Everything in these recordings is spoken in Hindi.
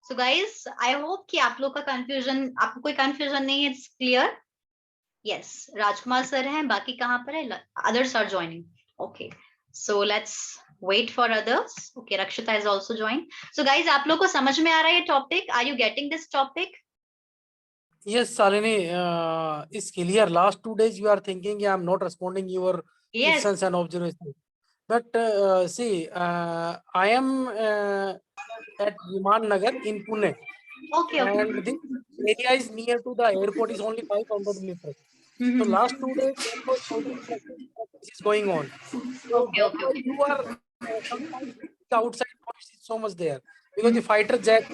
सो गाइस आई होप कि आप लोग का कंफ्यूजन, आपको कोई कंफ्यूजन नहीं है, it's clear. Yes, Rajkumar sir हैं, बाकी कहाँ पर है? Others are joining. Okay, so let's wait for others. Okay, Rakshita is also join. So guys, आप लोग को समझ में आ रहा है ये topic? Are you getting this topic? Yes, Shalini, it's clear. Last 2 days you are thinking I am not responding your yes. questions and observations. But see, I am at Viman Nagar in Pune, okay okay. and this area is near to the airport. Is only 500 meters. So last 2 days airport shouting practice is going on. So okay that's okay why okay. you are sometimes the outside noise is so much there because the fighter jet.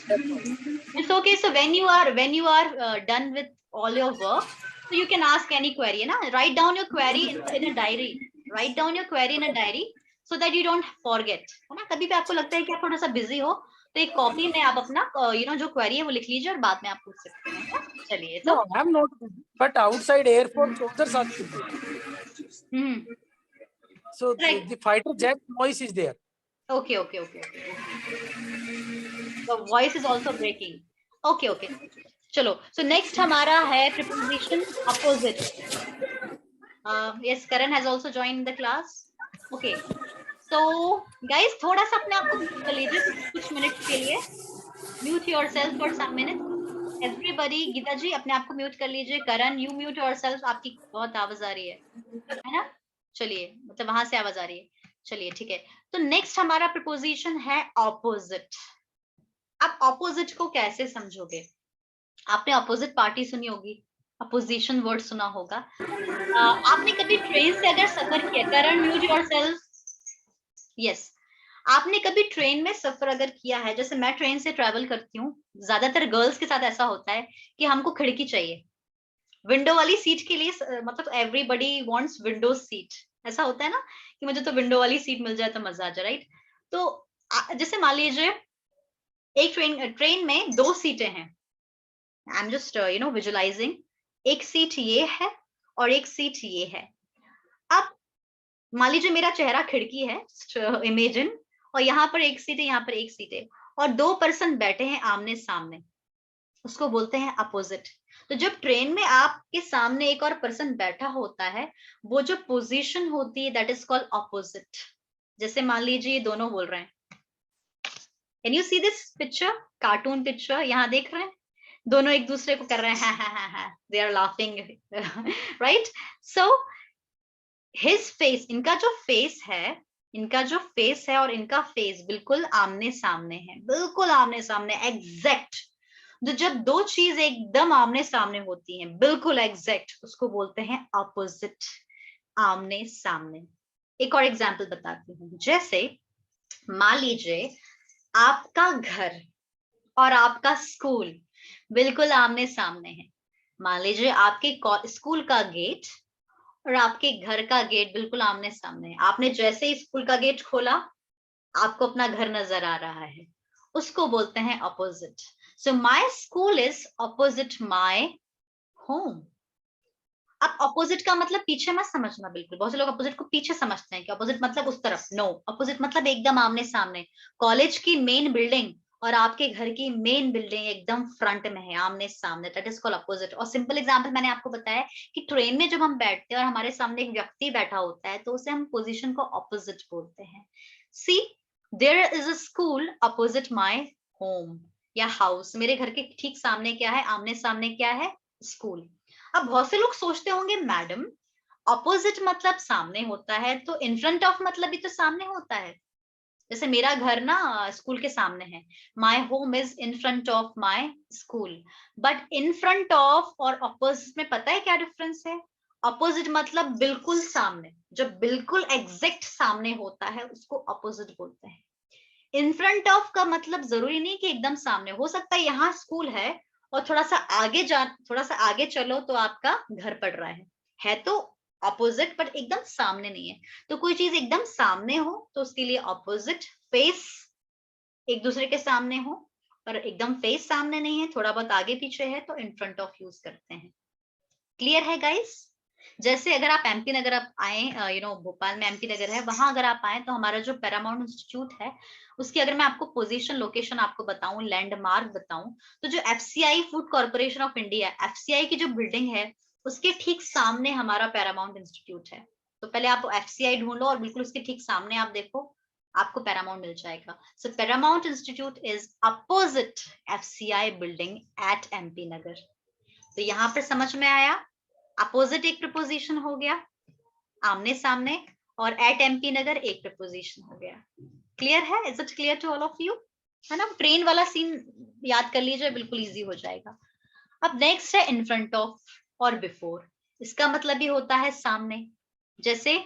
That's why. It's okay. So when you are done with all your work, so you can ask any query. Na? Write down your query in a diary. Write down your query in a diary so that you don't forget. है ना? कभी भी आपको लगता है कि आप थोड़ा सा बिजी हो, तो एक कॉपी में आप अपना जो क्वेरी है वो लिख लीजिए और बाद में आप पूछ सकते हैं. है ना? चलिए तो. No, I'm not. But outside airport soldiers are there. Hmm. So Right. the fighter jet noise is there. Okay, okay, okay, okay. The voice is also breaking. Okay, okay. चलो. So next हमारा है preposition opposite. Yes, Karan has also joined the class. Okay. So guys, थोड़ा सा अपने आप को म्यूट कर लीजिए कुछ मिनट्स के लिए. Mute yourself for some minutes. Everybody, Gita जी अपने आप को म्यूट कर लीजिए. करण, you mute yourself. आपकी बहुत आवाज आ रही है ना? चलिए, मतलब वहां से आवाज आ रही है. चलिए, ठीक है. तो नेक्स्ट हमारा प्रपोजिशन है ऑपोजिट. आप ऑपोजिट को कैसे समझोगे? आपने ऑपोजिट पार्टी सुनी होगी, अपोजिशन वर्ड सुना होगा. आपने कभी ट्रेन से अगर सफर किया, करण म्यूट योरसेल्फ. यस, आपने कभी ट्रेन में सफर अगर किया है, जैसे मैं ट्रेन से ट्रैवल करती हूँ, ज्यादातर गर्ल्स के साथ ऐसा होता है कि हमको खिड़की चाहिए. विंडो वाली सीट के लिए मतलब एवरीबडी वांट्स विंडो सीट. ऐसा होता है ना कि मुझे तो विंडो वाली सीट मिल जाए तो मजा आ जाए, राइट? तो जैसे मान लीजिए एक ट्रेन में 2 सीटें हैं. I am just visualising. एक सीट ये है और एक सीट ये है. अब मान लीजिए मेरा चेहरा खिड़की है, इमेजिन, और यहाँ पर एक सीट है, यहाँ पर एक सीट है, और 2 पर्सन बैठे हैं आमने सामने. उसको बोलते हैं अपोजिट. तो जब ट्रेन में आपके सामने एक और पर्सन बैठा होता है, वो जो पोजीशन होती है दैट इज कॉल्ड अपोजिट. जैसे मान लीजिए ये दोनों बोल रहे हैं. Can you see this picture, cartoon picture? यहाँ देख रहे हैं, दोनों एक दूसरे को कर रहे हैं, they are laughing, right? So his face, इनका जो फेस है और इनका फेस बिल्कुल आमने सामने है, बिल्कुल आमने सामने, एग्जैक्ट. तो जब 2 चीज एकदम आमने सामने होती हैं, बिल्कुल एग्जैक्ट, उसको बोलते हैं अपोजिट, आमने सामने. एक और एग्जांपल बताती हूँ. जैसे मान लीजिए आपका घर और आपका स्कूल बिल्कुल आमने सामने है. मान लीजिए आपके स्कूल का गेट और आपके घर का गेट बिल्कुल आमने सामने है. आपने जैसे ही स्कूल का गेट खोला, आपको अपना घर नजर आ रहा है, उसको बोलते हैं opposite. So my school is opposite my home. अब अपोजिट का मतलब पीछे मत समझना बिल्कुल. बहुत से लोग अपोजिट को पीछे समझते हैं कि अपोजिट मतलब उस तरफ. नो, अपोजिट मतलब एकदम आमने सामने. कॉलेज की मेन बिल्डिंग और आपके घर की मेन बिल्डिंग एकदम फ्रंट में है, आमने सामने. That is called opposite. और सिंपल एग्जांपल मैंने आपको बताया कि ट्रेन में जब हम बैठते हैं और हमारे सामने एक व्यक्ति बैठा होता है, तो उसे हम पोजीशन को अपोजिट बोलते हैं. See, there is a school opposite my home या हाउस. मेरे घर के ठीक सामने क्या है, आमने सामने क्या है? स्कूल. अब बहुत से लोग सोचते होंगे मैडम अपोजिट मतलब सामने होता है, तो इन फ्रंट ऑफ मतलब भी तो सामने होता है. जैसे मेरा घर ना स्कूल के सामने है, my home is in front of my school. But in front of और अपोजिट में पता है क्या डिफरेंस है? अपोजिट मतलब बिल्कुल सामने, जब बिल्कुल एग्जैक्ट सामने होता है उसको अपोजिट बोलते हैं. इन फ्रंट ऑफ का मतलब जरूरी नहीं कि एकदम सामने. हो सकता है यहाँ स्कूल है और थोड़ा सा आगे चलो तो आपका घर पड़ रहा है तो अपोजिट, बट एकदम सामने नहीं है. तो कोई चीज एकदम सामने हो तो उसके लिए अपोजिट. फेस एक दूसरे के सामने हो पर एकदम फेस सामने नहीं है, थोड़ा बहुत आगे पीछे है, तो इन फ्रंट ऑफ यूज करते हैं. क्लियर है गाइस? जैसे अगर आप एमपी नगर आप आए, भोपाल में एमपी नगर है, वहां अगर आप आए तो हमारा जो पैरामाउंट इंस्टीट्यूट है उसकी अगर मैं आपको पोजीशन लोकेशन आपको बताऊं, लैंडमार्क बताऊं, तो जो FCI food corporation of India, FCI की जो बिल्डिंग है उसके ठीक सामने हमारा पैरामाउंट इंस्टीट्यूट है। तो पहले आप एफसीआई ढूंढो और बिल्कुल उसके ठीक सामने आप देखो, आपको पैरामाउंट मिल जाएगा। So Paramount institute is opposite FCI building at MP Nagar. तो यहाँ पर समझ में आया, अपोजिट एक प्रपोजिशन हो गया, आमने सामने, और एट एमपी नगर एक प्रपोजिशन हो गया। क्लियर है? Is it clear to all of you? है ना? ट्रेन वाला सीन याद कर लीजिए, बिल्कुल इजी हो जाएगा। अब नेक्स्ट है इन फ्रंट ऑफ और बिफोर। इसका मतलब भी होता है सामने। जैसे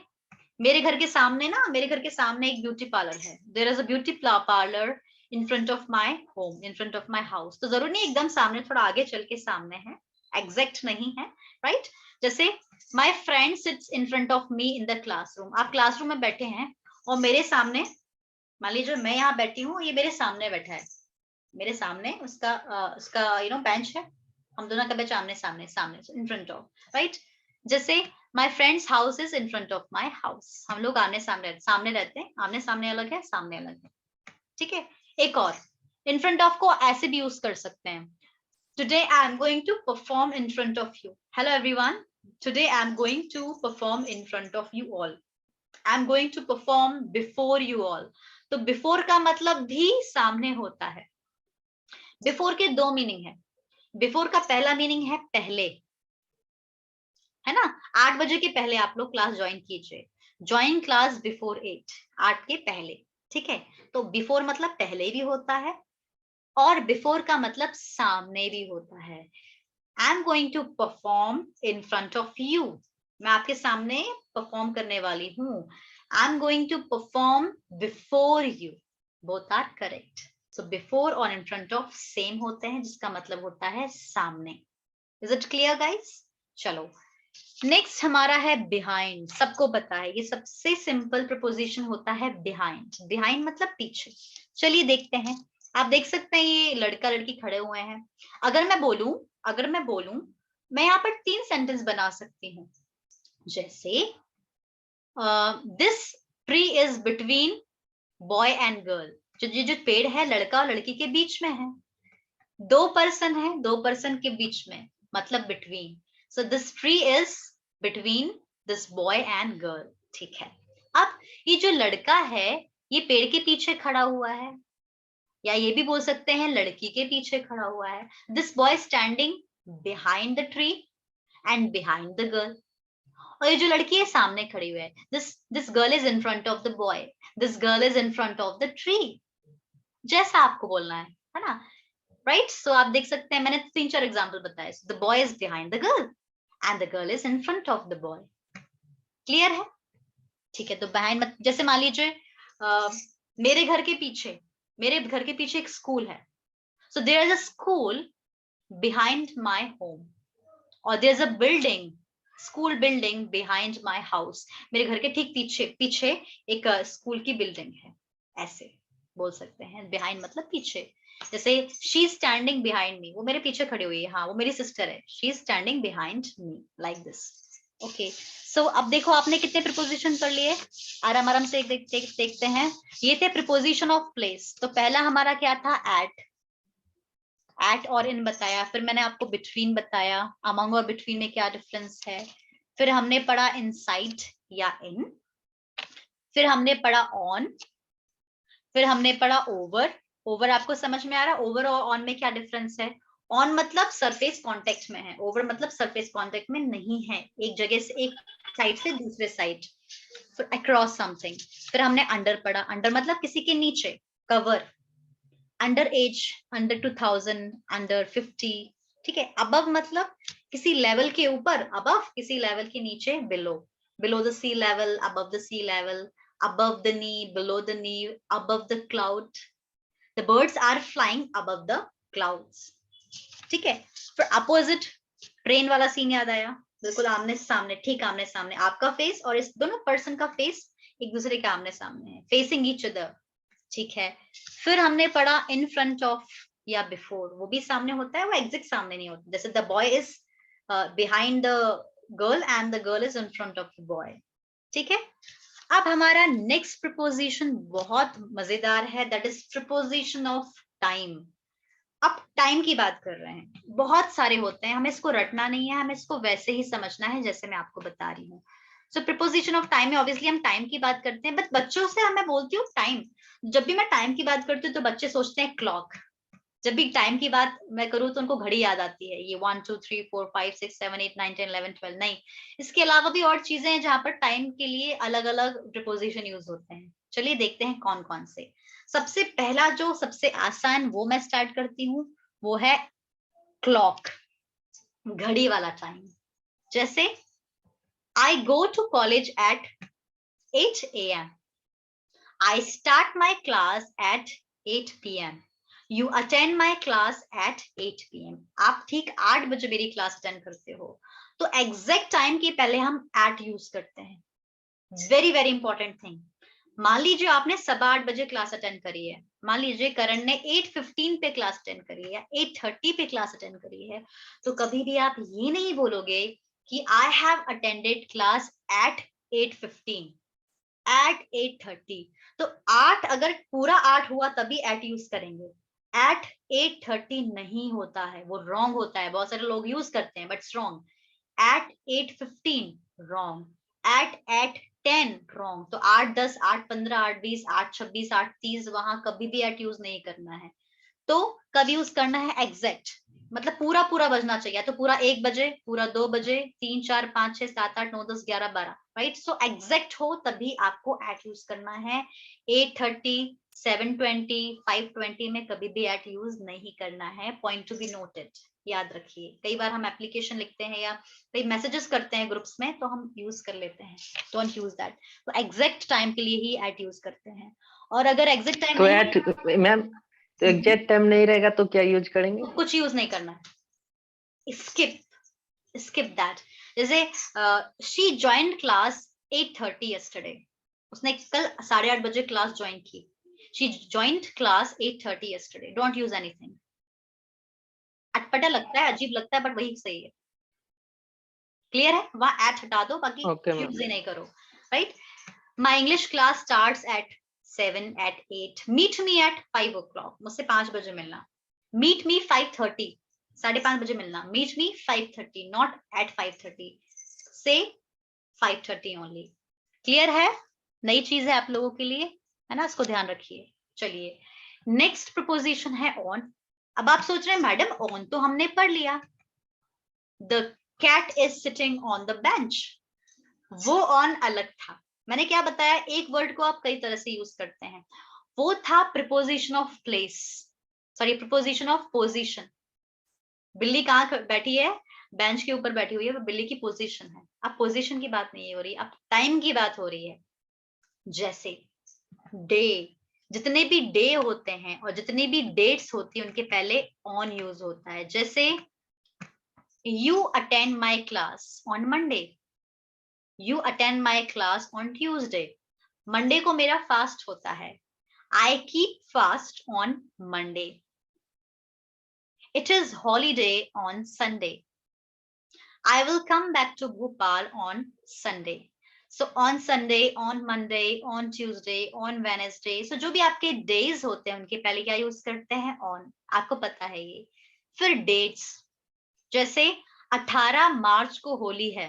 मेरे घर के सामने ना, मेरे घर के सामने एक ब्यूटी पार्लर है, there is a beauty parlour in front of my home, in front of my house. तो जरूर नहीं एकदम सामने, थोड़ा आगे चल के सामने है, एग्जैक्ट नहीं है, राइट? जैसे my friend sits in front of me in the classroom. आप क्लासरूम में बैठे हैं और मेरे सामने, मान लीजिए मैं यहाँ बैठी हूँ, ये मेरे सामने बैठा है, मेरे सामने उसका बेंच है, हम दोनों का बेंच आमने सामने, सामने इन फ्रंट ऑफ, राइट? जैसे my friend's house is in front of my house. हम लोग आमने सामने रहते हैं, आमने सामने अलग है, सामने अलग है, ठीक है? एक और इन फ्रंट ऑफ को ऐसे भी यूज कर सकते हैं, today I am going to perform in front of you. Hello everyone, today I am going to perform in front of you all, I am going to perform before you all. तो बिफोर का मतलब भी सामने होता है। बिफोर के दो मीनिंग है। बिफोर का पहला मीनिंग है पहले, है ना? 8 बजे के पहले आप लोग क्लास ज्वाइन कीजिए, ज्वाइन क्लास बिफोर 8, 8 के पहले, ठीक है? तो बिफोर मतलब पहले भी होता है, और बिफोर का मतलब सामने भी होता है। I am going to perform in front of you, मैं आपके सामने परफॉर्म करने वाली हूँ। I am going to perform before you, both are correct. So before और इन फ्रंट ऑफ सेम होते हैं, जिसका मतलब होता है सामने। Is it clear guys? चलो नेक्स्ट हमारा है बिहाइंड। सबको पता है ये सबसे सिंपल प्रपोजिशन होता है बिहाइंड। बिहाइंड मतलब पीछे। चलिए देखते हैं। आप देख सकते हैं ये लड़का लड़की खड़े हुए हैं। अगर मैं बोलूं मैं यहाँ पर 3 सेंटेंस बना सकती हूँ। जैसे this tree is between boy and girl. जो पेड़ है लड़का और लड़की के बीच में है। 2 पर्सन है, 2 पर्सन के बीच में, मतलब between. So this tree is between this boy and girl, ठीक है? अब ये जो लड़का है ये पेड़ के पीछे खड़ा हुआ है, या ये भी बोल सकते हैं लड़की के पीछे खड़ा हुआ है। This boy standing behind the tree and behind the girl. और ये जो लड़की है सामने खड़ी हुई है, this girl is in front of the boy, this girl is in front of the tree. जैसा आपको बोलना है ना? राइट? सो आप देख सकते हैं मैंने 3-4 एग्जांपल बताए। The boy is behind the girl and the girl is in front of the boy. Clear है? ठीक है। तो बिहाइंड जैसे मान लीजिए मेरे घर के पीछे एक स्कूल है। So there is a school behind my home, और there is a building, school building behind my house. मेरे घर के ठीक पीछे एक स्कूल की बिल्डिंग है। ऐसे बोल सकते हैं, बिहाइंड मतलब पीछे। जैसे शी इज स्टैंडिंग बिहाइंड मी, वो मेरे पीछे खड़ी हुई है, हाँ वो मेरी सिस्टर है, she is standing behind me, like this. Okay, so अब देखो आपने कितने प्रिपोजिशन कर लिए, आराम आराम से देखते हैं। ये थे प्रिपोजिशन ऑफ प्लेस। तो पहला हमारा क्या था? एट और इन बताया, फिर मैंने आपको बिटवीन बताया, अमंग और बिटवीन में क्या डिफरेंस है। फिर हमने पढ़ा इनसाइड या इन, फिर हमने पढ़ा ऑन, फिर हमने पढ़ा ओवर। ओवर आपको समझ में आ रहा है? ओवर और ऑन में क्या डिफरेंस है? ऑन मतलब सरफेस कांटेक्ट में है, ओवर मतलब सरफेस कांटेक्ट में नहीं है, एक जगह से एक साइड से दूसरे साइड, अक्रॉस समथिंग। फिर हमने अंडर पढ़ा, अंडर मतलब किसी के नीचे, cover. Under as, under 2000, under 50, ठीक है? अबव मतलब किसी लेवल के ऊपर, अबव किसी लेवल के नीचे, below, below the sea level, above the sea level, above the knee, below the knee, above the cloud. The birds are flying above the clouds. ठीक है? फिर अपोजिट, ट्रेन वाला सीन याद आया, बिल्कुल आमने सामने, ठीक आमने सामने, आपका फेस और इस दोनों पर्सन का फेस एक दूसरे के आमने सामने है, फेसिंग ईच अदर, ठीक है? फिर हमने पढ़ा इन फ्रंट ऑफ या बिफोर, वो भी सामने होता है, वो एग्जैक्ट सामने नहीं होता। जैसे the boy is behind the girl and the girl is in front of the boy. ठीक है. अब हमारा नेक्स्ट प्रिपोजिशन बहुत मजेदार है, that is preposition of time. अब टाइम की बात कर रहे हैं, बहुत सारे होते हैं, हमें इसको रटना नहीं है, हमें इसको वैसे ही समझना है जैसे मैं आपको बता रही हूँ. सो प्रिपोजिशन ऑफ टाइम में ऑब्वियसली हम टाइम की बात करते हैं, बट बच्चों से मैं बोलती हूँ टाइम. जब भी मैं टाइम की बात करती हूँ तो बच्चे सोचते हैं क्लॉक. जब भी टाइम की बात मैं करूँ तो उनको घड़ी याद आती है, ये 1 2 3 4 5 6 7 8 9 10 11 12. नहीं, इसके अलावा भी और चीजें हैं जहां पर टाइम के लिए अलग अलग प्रिपोजिशन यूज होते हैं. चलिए देखते हैं कौन कौन से. सबसे पहला जो सबसे आसान वो मैं स्टार्ट करती हूँ, वो है क्लॉक, घड़ी वाला टाइम. जैसे I go to college at 8 AM. I start my class at 8 PM. You attend my class at 8 PM. आप ठीक 8 बजे मेरी क्लास अटेंड करते हो, तो एग्जैक्ट टाइम के पहले हम एट यूज करते हैं. Very very important thing. मान लीजिए आपने 8:15 बजे क्लास अटेंड करी है, मान लीजिए करण ने 8:15 पे क्लास अटेंड करी है या 8:30 पे क्लास अटेंड करी है, तो कभी भी आप ये नहीं बोलोगे कि I have attended class at 8:15, at 8:30. तो 8 अगर पूरा 8 हुआ तभी एट यूज करेंगे. एट 8:30 नहीं होता है, वो रॉन्ग होता है. बहुत सारे लोग यूज करते हैं but wrong. At 8:15 wrong. At 10 wrong. तो 8 10 8 15 8 20 8 26 8 30 वहां कभी भी एट यूज नहीं करना है. तो कब यूज करना है एग्जैक्ट, मतलब पूरा पूरा बजना चाहिए. तो पूरा 1 बजे, पूरा 2 बजे, 3 4 5 6 7 8 9 10 11 12, राइट. सो एग्जैक्ट हो तभी आपको एट यूज करना है. 8:30 7:20 5:20 में कभी भी एट यूज नहीं करना है. पॉइंट टू बी नोटेड, याद रखिए. कई बार हम एप्लीकेशन लिखते हैं या कई मैसेजेस करते हैं ग्रुप्स में तो हम यूज कर लेते हैं, डोंट यूज दैट. तो एग्जैक्ट टाइम के लिए ही एट यूज करते हैं. और अगर एग्जैक्ट टाइम तो एट मैम, तो एग्जैक्ट टाइम नहीं रहेगा तो क्या यूज करेंगे? तो कुछ यूज नहीं करना है. Skip that. जैसे शी ज्वाइंड क्लास 8:30 yesterday. उसने कल 8:30 बजे क्लास ज्वाइन की. She joined class 8:30 yesterday. Don't use anything. अटपटा लगता है, अजीब लगता है, बट वही सही है. क्लियर है? वहां एट हटा दो, बाकी यूज ही नहीं करो, right. My English class starts at 7 at 8. Meet me at 5 o'clock. मुझसे 5 बजे मिलना. Meet me 5:30. 5:30 बजे मिलना. Meet me 5:30, not at 5:30. से 5:30 ओनली. क्लियर है? नई चीज है आप लोगों के लिए, है ना, इसको ध्यान रखिए. चलिए नेक्स्ट प्रपोजिशन है ऑन. अब आप सोच रहे हैं मैडम ऑन तो हमने पढ़ लिया, the cat is sitting on the bench. वो ऑन अलग था. मैंने क्या बताया, एक वर्ड को आप कई तरह से यूज करते हैं. वो था preposition of place, sorry preposition of position. बिल्ली कहाँ बैठी है? बेंच के ऊपर बैठी हुई है, वो बिल्ली की पोजीशन है. अब पोजीशन की बात नहीं हो रही, अब टाइम की बात हो रही है. जैसे डे, जितने भी डे होते हैं और जितनी भी डेट्स होती है उनके पहले ऑन यूज होता है. जैसे you attend my class on Monday. You attend my class on Tuesday. Monday को मेरा फास्ट होता है. I keep fast on Monday. It is holiday on Sunday. I will come back to Bhopal on Sunday. So on Sunday, on Monday, on Tuesday, on Wednesday. So जो भी आपके days होते हैं उनके पहले क्या यूज करते हैं? on. आपको पता है ये. फिर dates, जैसे 18 मार्च को होली है.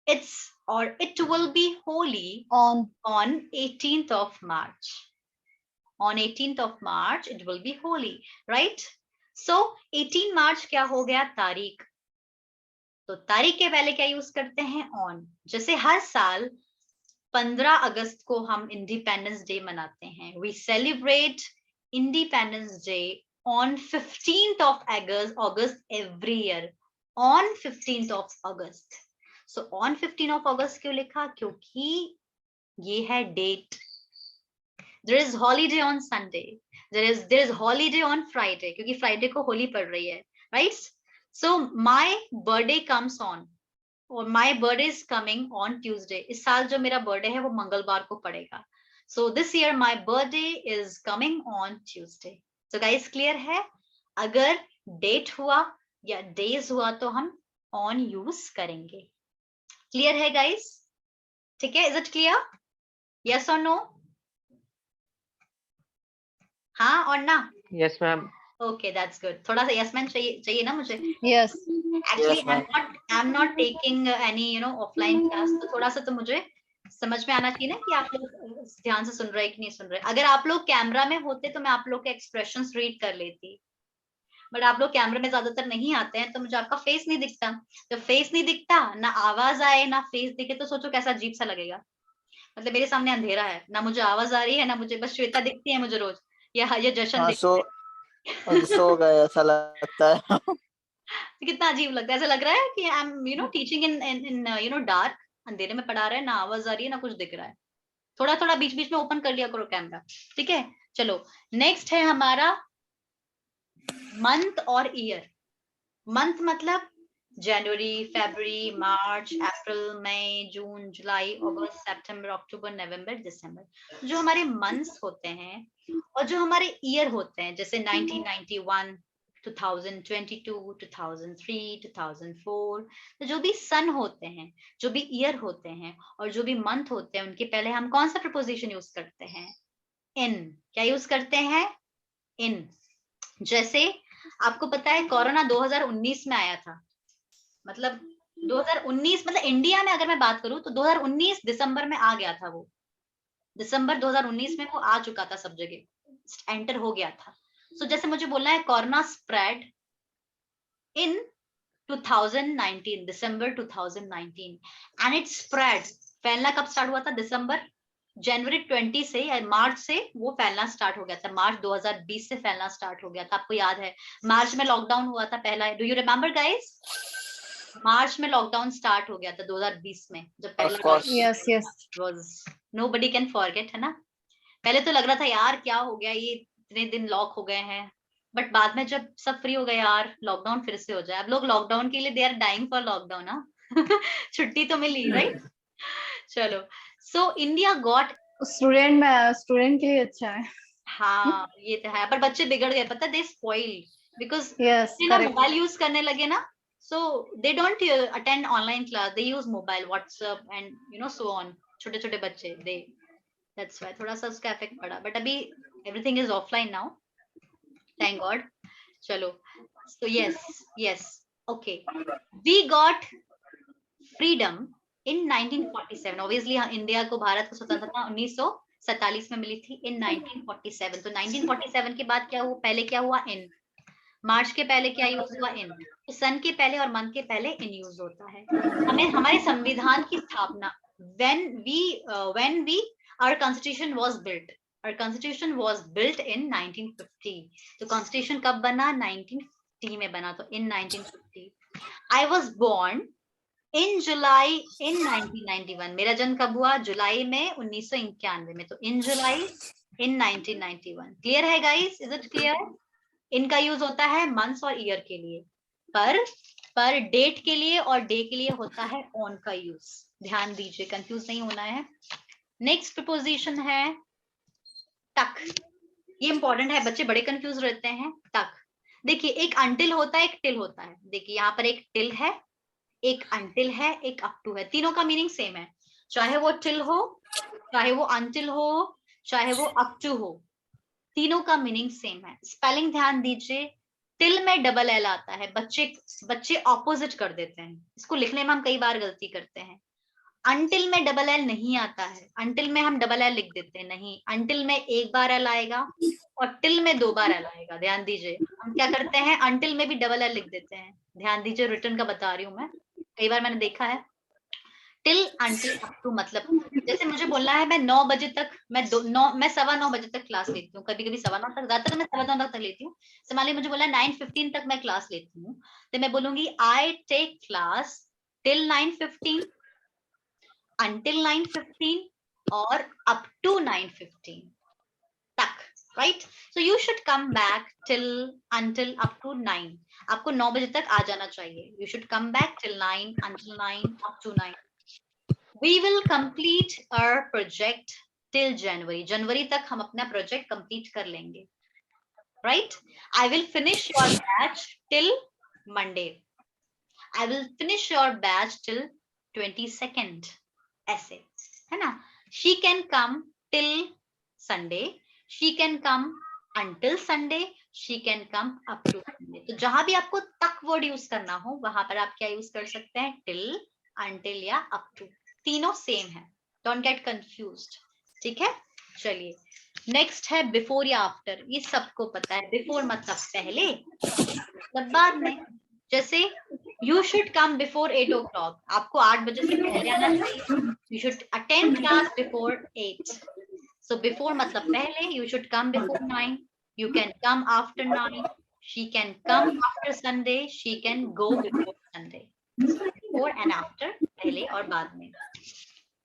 It's or it will be holy on 18th of March. On 18th of March it will be holy, right? So 18 मार्च क्या हो गया? तारीख. तो तारीख के पहले क्या यूज करते हैं? on. जैसे हर साल 15 अगस्त को हम इंडिपेंडेंस डे मनाते हैं. We celebrate Independence Day on 15th of August every year. On 15th of August. So on 15th of August क्यों लिखा? क्योंकि ये है date. There is holiday on Sunday. There is holiday on Friday क्योंकि फ्राइडे को होली पड़ रही है, right? So my birthday comes on, or my birthday is coming on Tuesday. इस साल जो मेरा बर्थडे है वो मंगलवार को पड़ेगा. So this year my birthday is coming on Tuesday. So guys clear है? अगर डेट हुआ या डेज हुआ तो हम ऑन यूज करेंगे। क्लियर है गाइस? ठीक है, इज इट क्लियर? यस और नो? हाँ और ना? Yes ma'am. Okay, that's good. थोड़ा सा यस मैन चाहिए ना मुझे। Yes. Actually I am not taking any offline class, तो थोड़ा सा तो मुझे समझ में आना चाहिए ना कि आप लोग ध्यान से सुन रहे हैं कि नहीं सुन रहे। अगर आप लोग कैमरा में होते तो मैं आप लोग के एक्सप्रेशंस रीड कर लेती, बट आप लोग कैमरे में ज्यादातर नहीं आते हैं, तो मुझे आपका फेस नहीं दिखता। जब फेस नहीं दिखता, ना आवाज आए ना फेस दिखे, तो सोचो कैसा अजीब सा लगेगा। मतलब मेरे सामने अंधेरा है, ना मुझे आवाज आ रही है, ना मुझे, बस श्वेता दिखती है मुझे रोज, या ये जशन हाँ, दिखता है। सो गए ऐसा लगता है। कितना अजीब लगता है, ऐसा लग रहा है कि I am teaching in dark, अंधेरे में पढ़ा रहे हैं, ना आवाज आ रही है ना कुछ दिख रहा है। थोड़ा थोड़ा बीच बीच में ओपन कर लिया करो कैमरा, ठीक है? चलो, नेक्स्ट है हमारा मंथ और ईयर। मंथ मतलब जनवरी, फरवरी, मार्च, अप्रैल, मई, जून, जुलाई, अगस्त, सितंबर, अक्टूबर, नवंबर, दिसंबर, जो हमारे मंथ्स होते हैं। और जो हमारे ईयर होते हैं, जैसे 1991, 2022, 2003, 2004, तो जो भी सन होते हैं, जो भी ईयर होते हैं और जो भी मंथ होते हैं, उनके पहले हम कौन सा प्रपोजिशन यूज करते हैं? इन। क्या यूज करते हैं? इन। जैसे आपको पता है कोरोना 2019 में आया था, मतलब 2019, मतलब इंडिया में अगर मैं बात करूं तो 2019 दिसंबर में आ गया था वो। दिसंबर 2019 में वो आ चुका था, सब जगह एंटर हो गया था। सो जैसे मुझे बोलना है corona spread in 2019, December 2019, and it spread. फैलना कब स्टार्ट हुआ था? दिसंबर, जनवरी 20 से या मार्च से वो फैलना स्टार्ट हो गया था। मार्च 2020 से फैलना स्टार्ट हो गया था। आपको याद है मार्च में लॉकडाउन हुआ था पहला, डू यू रिमेम्बर गाइस? मार्च में लॉकडाउन स्टार्ट हो गया था 2020 में, जब पहला course. Yes, yes. Was, nobody can forget, है ना? पहले तो लग रहा था यार क्या हो गया, ये इतने दिन लॉक हो गए हैं, बट बाद में जब सब फ्री हो गए, यार लॉकडाउन फिर से हो जाए। अब लोग लॉकडाउन के लिए they are dying for lockdown. हाँ छुट्टी तो मिली, राइट? चलो, सो इंडिया गॉट, स्टूडेंट के लिए अच्छा है। हाँ ये तो है, पर बच्चे बिगड़ गए, पता, दे स्पॉइल्ड बिकॉज Yes, ना correct. मोबाइल यूज करने लगे ना, so they don't attend online class, they use mobile, WhatsApp and so on। छोटे छोटे बच्चे, they, that's why थोड़ा सा उसका इफेक्ट पड़ा, बट अभी everything is offline now, thank God। चलो, so yes, okay, we got freedom in 1947। obviously India को, भारत को स्वतंत्रता 1947 में मिली थी, in 1947। तो 1947 के बाद क्या हुआ? पहले क्या हुआ? इन। मार्च के पहले क्या यूज हुआ? इन। तो सन के पहले और मंथ के पहले इन यूज होता है। हमें हमारे संविधान की स्थापना, when we our constitution was built in 1950। तो कॉन्स्टिट्यूशन कब बना? 1950 में बना, तो in 1950। I was born in July in 1991। मेरा जन्म कब हुआ? जुलाई में 1991 में, तो in July in 1991। क्लियर है गाइस? Is it clear? इनका यूज होता है मंथ्स और ईयर के लिए, पर डेट के लिए और डे के लिए होता है ऑन का यूज। ध्यान दीजिए, कंफ्यूज नहीं होना है। नेक्स्ट प्रपोजिशन है तक। ये इंपॉर्टेंट है, बच्चे बड़े कंफ्यूज रहते हैं। तक, देखिए एक अनटिल होता है, एक टिल होता है। देखिए यहाँ पर एक टिल है, एक अनटिल है, एक अप टू है। तीनों का मीनिंग सेम है, चाहे वो टिल हो, चाहे वो अनटिल हो, चाहे वो अप टू हो, तीनों का मीनिंग सेम है। स्पेलिंग ध्यान दीजिए, टिल में डबल एल आता है, बच्चे ऑपोजिट कर देते हैं, इसको लिखने में हम कई बार गलती करते हैं। अंटिल में डबल एल नहीं आता है, अंटिल में हम डबल एल लिख देते हैं, नहीं, अंटिल में एक बार एल आएगा और टिल में दो बार एल आएगा। ध्यान दीजिए, हम क्या करते हैं, अंटिल में भी डबल एल लिख देते हैं। ध्यान दीजिए, रिटर्न का बता रही हूँ मैं, कई बार मैंने देखा है। टिल, अंटिल, अप टू, मतलब जैसे मुझे बोलना है मैं 9 बजे तक, मैं 9:15 बजे तक क्लास लेती हूँ, कभी कभी 9:15 तक, ज्यादातर मैं 9:15 तक लेती हूँ। तो मान लीजिए मुझे बोला 9:15 तक मैं क्लास लेती हूँ, तो मैं बोलूंगी I take class till 9:15, until 9:15 और up to 9:15 तक, right? So you should come back until up to 9। आपको 9 बजे तक आ जाना चाहिए। You should come back till 9, until 9, up to 9। We will complete our project till January। जनवरी तक हम अपना प्रोजेक्ट कंप्लीट कर लेंगे, right? I will finish your batch till Monday। I will finish your batch till 22nd. ऐसे है ना. She can come till Sunday. She can come until Sunday. She can come up to Sunday. तो जहां भी आपको तक वर्ड यूज करना हो वहां पर आप क्या यूज कर सकते हैं, till, until या up to. तीनों सेम है. Don't get confused. ठीक है. चलिए नेक्स्ट है बिफोर या आफ्टर. ये सबको पता है. बिफोर मतलब पहले, मतलब बाद में. जैसे you should come before 8 o'clock. आपको 8 बजे से पहले आना चाहिए. You should attend class before 8. So before मतलब पहले. You should come before 9. You can come after 9. She can come after Sunday. She can go before Sunday. Before and after, पहले और बाद में.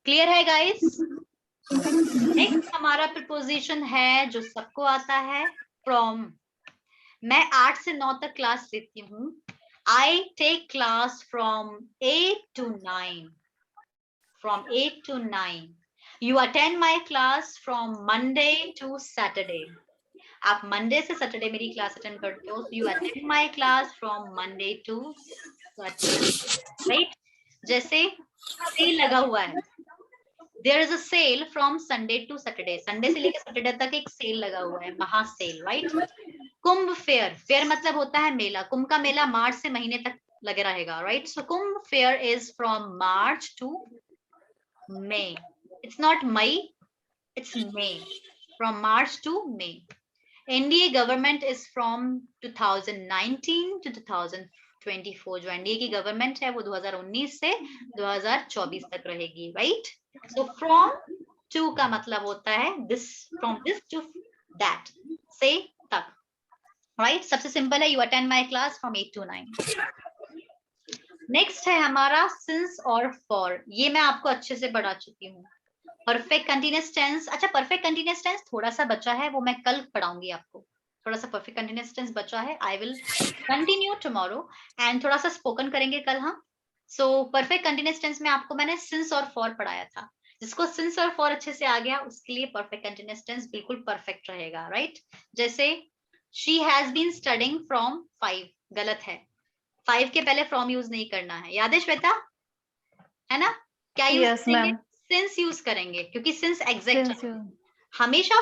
क्लियर है गाइस? नेक्स्ट हमारा प्रीपोजिशन है जो सबको आता है, फ्रॉम. मैं 8 से 9 तक क्लास लेती हूँ. I take class from 8 to 9. From 8 to 9. You attend my class from Monday to Saturday. आप मंडे से सैटरडे मेरी क्लास अटेंड करते हो. You attend my class from Monday to Saturday. Right? जैसे सेल लगा हुआ है. There is a sale from Sunday to Saturday. Sunday से लेकर सैटरडे तक एक सेल लगा हुआ है, महासेल. राइट. कुंभ फेयर. फेयर मतलब होता है मेला. कुंभ का मेला मार्च से महीने तक लगे रहेगा. Right. So Kumbh fair is from March two May. It's not May, it's May. From March to May. NDA government is from 2019 to 2024. जो NDA की गवर्नमेंट है वो 2019 से 2024 तक रहेगी. राइट. So from to का मतलब होता है this, from this to that, से तक. Right. सबसे सिंपल है. You attend my class from 8 to 9. Next है हमारा since और for. ये मैं आपको अच्छे से पढ़ा चुकी हूँ. Perfect continuous tense. अच्छा, परफेक्ट कंटिन्यूअस टेंस थोड़ा सा बचा है, वो मैं कल पढ़ाऊंगी आपको. थोड़ा सा परफेक्ट कंटिन्यूअस टेंस बचा है. I will continue tomorrow and थोड़ा सा स्पोकन करेंगे कल हम. सो परफेक्ट कंटिन्यूअस टेंस में आपको मैंने since और for पढ़ाया था. जिसको since और for अच्छे से आ गया उसके लिए परफेक्ट कंटिन्यूअस टेंस बिल्कुल परफेक्ट रहेगा. राइट. जैसे she has been studying from 5. गलत है. 5 के पहले from यूज नहीं करना है. याद है श्वेता? है ना? क्या यूज Yes, करेंगे? ma'am. since यूज करेंगे क्योंकि since एग्जैक्ट Since you. हमेशा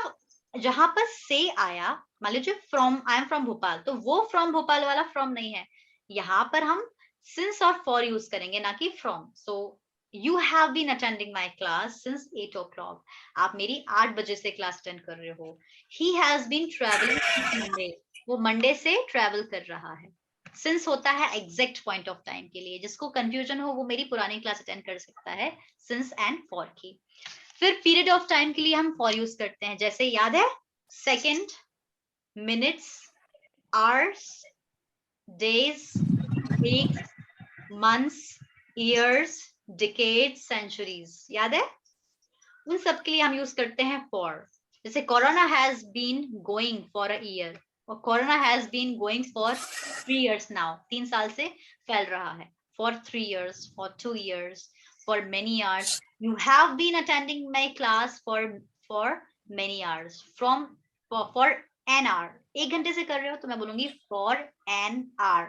जहां पर से आया, मान लीजिए from, I am from Bhopal, तो वो फ्रॉम भोपाल वाला फ्रॉम नहीं है. यहाँ पर हम since और for यूज करेंगे ना कि from. So you have been attending my class since 8 o'clock. आप मेरी 8 बजे से क्लास अटेंड कर रहे हो. He has been travelling Monday. वो मंडे से ट्रेवल कर रहा है. सिंस होता है एग्जैक्ट पॉइंट ऑफ टाइम के लिए. जिसको कंफ्यूजन हो वो मेरी पुरानी क्लास अटेंड कर सकता है सिंस एंड फॉर की. फिर पीरियड ऑफ टाइम के लिए हम फॉर यूज करते हैं. जैसे याद है, second, minutes, hours, days, weeks, months, years, decades, centuries. याद है? उन सब के लिए हम यूज करते हैं फॉर. जैसे corona has been going for a year. और corona has been going for 3 years now. 3 साल से फैल रहा है. For 3 years, for 2 years, for many hours. You have been attending my class for many hours. From for an hour. 1 घंटे से कर रहे हो तो मैं बोलूंगी for an hour.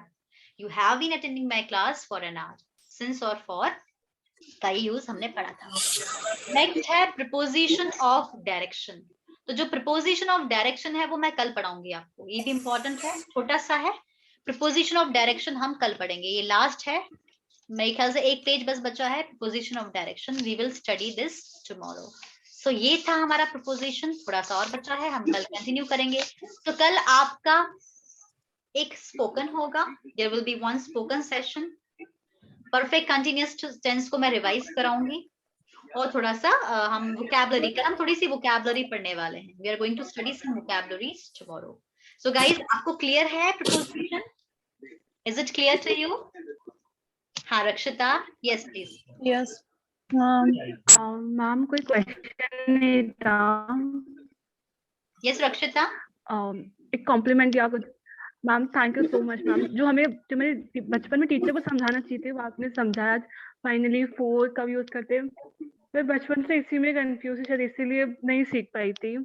You have been attending my class for an hour. Since और for का यूज हमने पढ़ा था. नेक्स्ट है प्रीपोजिशन ऑफ डायरेक्शन. तो जो प्रीपोजिशन ऑफ डायरेक्शन है वो मैं कल पढ़ाऊंगी आपको. ये भी इंपॉर्टेंट है, छोटा सा है. प्रीपोजिशन ऑफ डायरेक्शन हम कल पढ़ेंगे. ये लास्ट है. मेरे ख्याल से एक पेज बस बचा है. Preposition of direction. We will study this tomorrow. So ये था हमारा प्रीपोजिशन. थोड़ा सा और बचा है, हम कल कंटिन्यू करेंगे. तो कल आपका एक स्पोकन होगा. There will be one spoken session. Perfect continuous tense को मैं रिवाइज कराऊंगी और थोड़ा सा हम वोकैबुलरी का, हम थोड़ी सी वोकैबुलरी पढ़ने वाले हैं. We are going to study some vocabularies tomorrow. So guys, आपको क्लियर है preposition? Is it clear to you? हाँ Rakshita, yes please. Yes. Ma'am कोई क्वेश्चन नहीं था. यस रक्षिता. एक कॉम्प्लीमेंट दिया कुछ. Ma'am thank you so much ma'am. जो मेरे बचपन में टीचर को समझाना चाहिए थे वो आपने समझाया. फाइनली फोर कब यूज करते. मैं बचपन से इसी में कंफ्यूज है, शायद इसीलिए नहीं सीख पाई थी.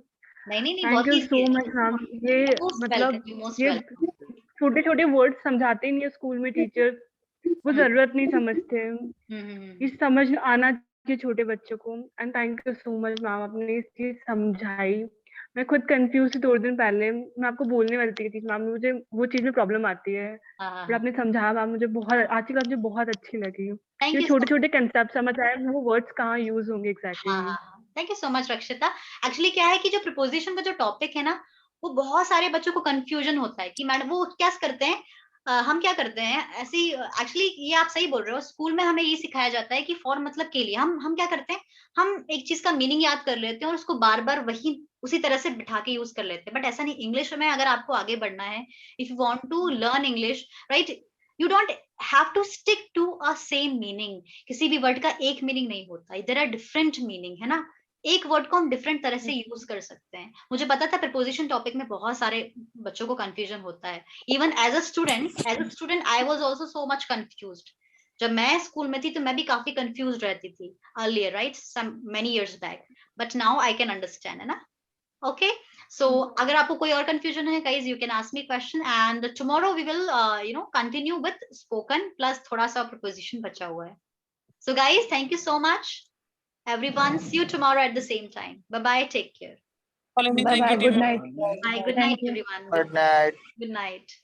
नहीं, thank you so much ma'am. ये मतलब ये छोटे छोटे वर्ड समझाते ही नहीं है स्कूल में टीचर. वो जरूरत नहीं समझते, हम्म। ये समझ आना चाहिए छोटे बच्चों को। And thank you so much ma'am, आपने ये चीज समझाई। मैं खुद कंफ्यूज थी 2 दिन पहले, मैं आपको बोलने वाली थी कि मैम मुझे वो चीज में प्रॉब्लम आती है, हाँ पर आपने समझाया मैम, मुझे बहुत आज की बात मुझे बहुत अच्छी लगी। थैंक ये यू छोटे सो छोटे कंसेप्ट समझ आए, वो वर्ड्स कहाँ यूज होंगे हाँ एग्जैक्टली। हाँ, थैंक यू सो मच रक्षिता। एक्चुअली क्या है कि जो प्रिपोजिशन का जो टॉपिक है ना, वो बहुत सारे बच्चों को कंफ्यूजन होता है कि मैडम वो क्या करते हैं, हम क्या करते हैं ऐसे ही। एक्चुअली ये आप सही बोल रहे हो, स्कूल में हमें ये सिखाया जाता है कि फॉर मतलब के लिए हम क्या करते हैं, हम एक चीज का मीनिंग याद कर लेते हैं और उसको बार बार वही उसी तरह से बिठा के यूज कर लेते हैं, बट ऐसा नहीं। इंग्लिश में अगर आपको आगे बढ़ना है, if you want to learn English, right, you don't have to stick to a same meaning. किसी भी वर्ड का एक मीनिंग नहीं होता, देयर आर डिफरेंट मीनिंग, है ना। एक वर्ड को हम डिफरेंट तरह से यूज कर सकते हैं। मुझे पता था प्रपोजिशन टॉपिक में बहुत सारे बच्चों को कंफ्यूजन होता है। Even as a student I was also so much confused. जब मैं स्कूल में थी तो मैं भी काफी कंफ्यूज रहती थी earlier, right, some many years back, but now I can understand, है ना। ओके, सो अगर आपको कोई और कंफ्यूजन है guys, you can ask me question and tomorrow we will continue with spoken plus थोड़ा सा प्रपोजिशन बचा हुआ है। So guys, thank you so much everyone. See you tomorrow at the same time. Bye bye. Take care. Shalini, bye thank bye, you, good team. Night. Bye. Good thank night, you. everyone. Good night. Good night.